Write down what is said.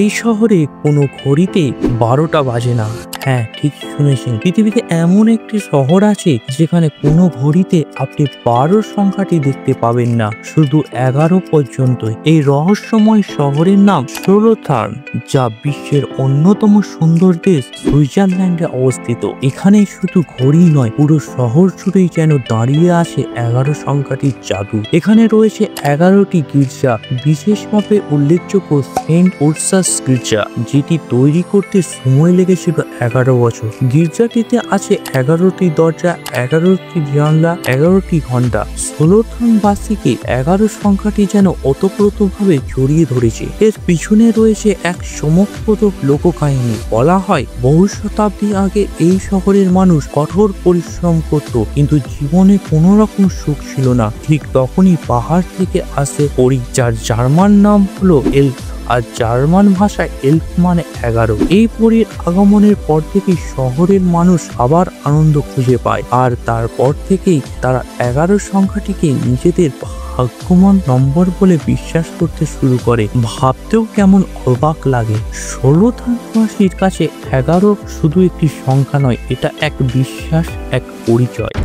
এই শহরে কোনো ঘড়িতে 12টা বাজে না। হ্যাঁ, ঠিক শুনেছেন। পৃথিবীতে এমন একটি শহর আছে যেখানে কোনো ঘড়িতে আপনি 12 সংখ্যাটি দেখতে পাবেন না, শুধু 11 পর্যন্তই। এই রহস্যময় শহরের নাম সোলোথার্ন, যা বিশ্বের অন্যতম সুন্দর দেশ সুইজারল্যান্ডে অবস্থিত। এখানে শুধু ঘড়ি নয়, পুরো শহর জুড়েই যেন দাঁড়িয়ে আছে 11 সংখ্যাটির জাদু। এখানে রয়েছে 11টি গির্জা, বিশেষভাবে উল্লেখযোগ্য সেন্ট উরসাস গির্জা, যেটি তৈরি করতে সময় লেগেছিল 11 বছর। গির্জাটিতে আছে 11টি দরজা, 11টি জানলা, 11টি ঘন্টা। সোলোথার্নবাসীকে 11 সংখ্যাটি যেন ওতপ্রোতভাবে জড়িয়ে ধরেছে। এর পিছনে রয়েছে এক চমকপ্রদ লোককাহিনী। বলা হয় বহু শতাব্দী আগে এই শহরের মানুষ কঠোর পরিশ্রম করত, কিন্তু জীবনে কোনো রকম সুখ ছিল না। ঠিক তখনই পাহাড় থেকে আসে পরী, যার জার্মান নাম হলো এলফ, আর জার্মান ভাষায় এলফ মানে 11। এই পরীর আগমনের পর থেকেই শহরের মানুষ আবার আনন্দ খুঁজে পায়, আর তারপর থেকেই তারা 11 সংখ্যাটিকে নিজেদের ভাগ্যবান নম্বর বলে বিশ্বাস করতে শুরু করে। ভাবতেও কেমন অবাক লাগে। সোলোথার্নবাসীর কাছে 11 শুধু একটি সংখ্যা নয়, এটা এক বিশ্বাস, এক পরিচয়।